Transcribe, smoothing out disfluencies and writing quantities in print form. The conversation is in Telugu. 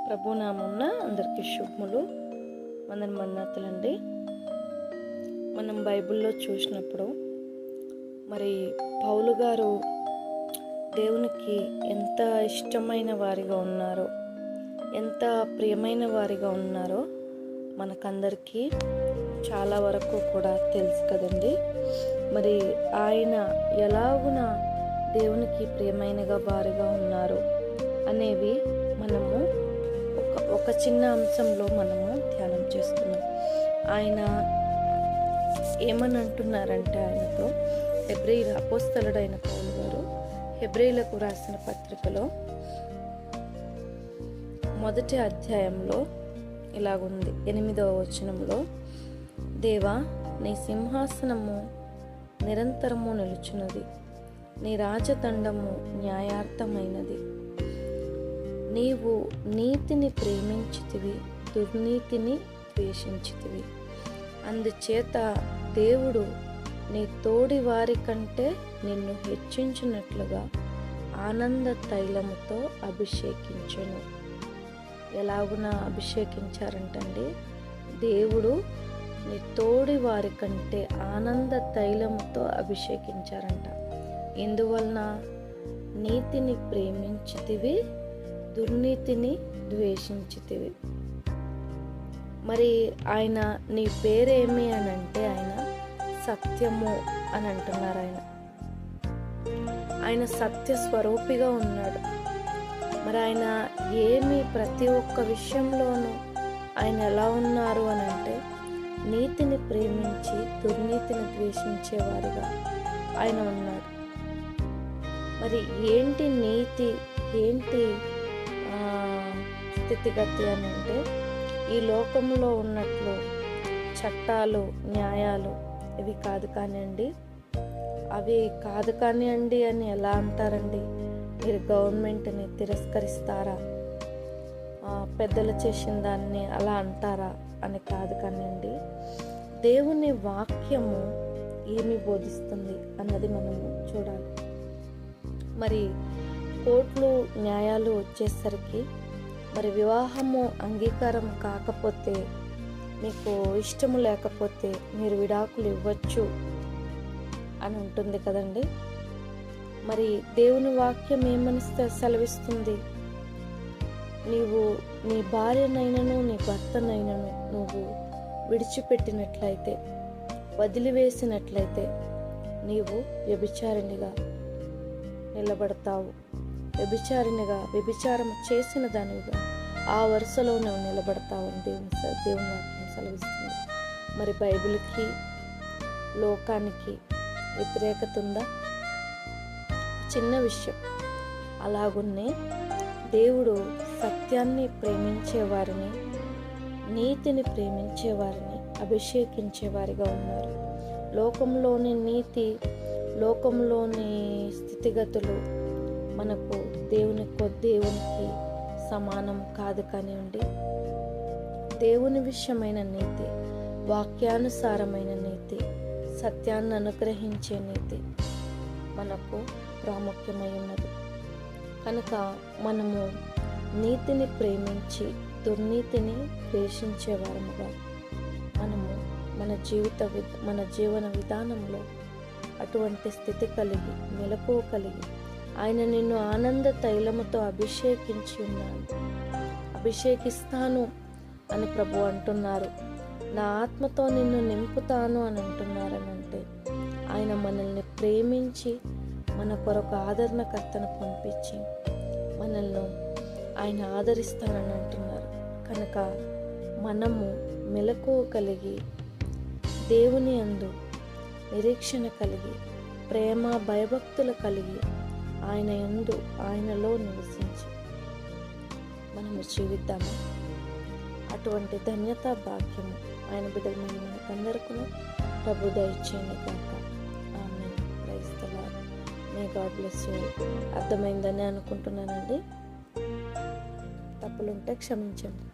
ప్రభునామమున అందరికీ శుభములు, మన్నతులండి. మనం బైబిల్లో చూసినప్పుడు మరి పౌలు గారు దేవునికి ఎంత ఇష్టమైన వారిగా ఉన్నారో, ఎంత ప్రియమైన వారిగా ఉన్నారో మనకందరికీ చాలా వరకు కూడా తెలుసు కదండి. మరి ఆయన ఎలాగున దేవునికి ప్రియమైన వారిగా ఉన్నారు అనేవి మనము ఒక చిన్న అంశంలో మనము ధ్యానం చేస్తున్నాం. ఆయన ఏమని అంటున్నారంటే, ఆయనతో అపోస్తలుడైన పౌలు గారు హెబ్రీయులకు రాసిన పత్రికలో 1వ అధ్యాయంలో ఇలాగుంది, 8వ వచనంలో, దేవా నీ సింహాసనము నిరంతరము నిలుచున్నది, నీ రాజదండము న్యాయార్థమైనది, నీవు నీతిని ప్రేమించితివి, దుర్నీతిని ద్వేషించితివి. అందుచేత దేవుడు నీ తోడి వారి కంటే నిన్ను హెచ్చించినట్లుగా ఆనంద తైలముతో అభిషేకించెను. ఎలాగున అభిషేకించారంటండి, దేవుడు నీ తోడి వారి కంటే ఆనంద తైలముతో అభిషేకించారంట. ఎందువలన? నీతిని ప్రేమించితివి, దుర్నీతిని ద్వేషించితివి. మరి ఆయన నీ పేరేమి అని అంటే, ఆయన సత్యము అని అంటున్నారు. ఆయన సత్య స్వరూపిగా ఉన్నాడు. మరి ఆయన ప్రతి ఒక్క విషయంలోనూ ఆయన ఎలా ఉన్నారు అని అంటే, నీతిని ప్రేమించి దుర్నీతిని ద్వేషించేవారిగా ఆయన ఉన్నాడు. మరి ఏంటి నీతి, ఏంటి స్థితిగతి అని అంటే, ఈ లోకంలో ఉన్నట్లు చట్టాలు, న్యాయాలు ఇవి కాదు కానివ్వండి, అవి కాదు కానివ్వండి అని ఎలా అంటారండి? మీరు గవర్నమెంట్ని తిరస్కరిస్తారా, పెద్దలు చేసిన దాన్ని అలా అంటారా అని కాదు కానివ్వండి, దేవుని వాక్యము ఏమి బోధిస్తుంది అన్నది మనము చూడాలి. మరి కోర్టులు, న్యాయాలు వచ్చేసరికి మరి వివాహము అంగీకారం కాకపోతే, మీకు ఇష్టము లేకపోతే మీరు విడాకులు ఇవ్వచ్చు అని ఉంటుంది కదండి. మరి దేవుని వాక్యం ఏమని సెలవిస్తుంది? నీవు నీ భార్యనైనను నీ భర్తనైనను నువ్వు విడిచిపెట్టినట్లయితే, వదిలివేసినట్లయితే నీవు వ్యభిచారిణిగా నిలబడతావు. వ్యభిచారం చేసిన దానిగా ఆ వరుసలో నువ్వు నిలబడతావని దేవుని వాక్యం సెలవిస్తుంది. మరి బైబిల్కి, లోకానికి వ్యతిరేకత ఉందా? చిన్న విషయం. అలాగున్నే దేవుడు సత్యాన్ని ప్రేమించేవారిని, నీతిని ప్రేమించేవారిని అభిషేకించేవారిగా ఉన్నారు. లోకంలోని నీతి, లోకంలోని స్థితిగతులు మనకు దేవునికి సమానం కాదు కానివ్వండి. దేవుని విషయమైన నీతి, వాక్యానుసారమైన నీతి, సత్యాన్ని అనుగ్రహించే నీతి మనకు ప్రాముఖ్యమై ఉన్నది. కనుక మనము నీతిని ప్రేమించి దుర్నీతిని ద్వేషించేవారముగా మనము మన జీవన విధానంలో అటువంటి స్థితి కలిగి, మెలకువ కలిగి, ఆయన నిన్ను ఆనంద తైలముతో అభిషేకిస్తాను అని ప్రభు అంటున్నారు. నా ఆత్మతో నిన్ను నింపుతాను అని అంటున్నారనంటే, ఆయన మనల్ని ప్రేమించి మన కొరకు ఆదరణకర్తను పంపించి మనల్ని ఆయన ఆదరిస్తానని అంటున్నారు. కనుక మనము మెలకువ కలిగి, దేవుని యందు నిరీక్షణ కలిగి, ప్రేమ భయభక్తులు కలిగి, ఆయన యందు, ఆయనలో నివసించి మనము జీవిద్దాము. అటువంటి ధన్యతా భాగ్యము ఆయన బిడ్డలమైన మనకందరికీ ప్రభు దయచేయను గాక. ఆమేన్. Praise the Lord. May God bless you. అర్థమైందని అనుకుంటున్నానండి. తప్పులుంటే క్షమించండి.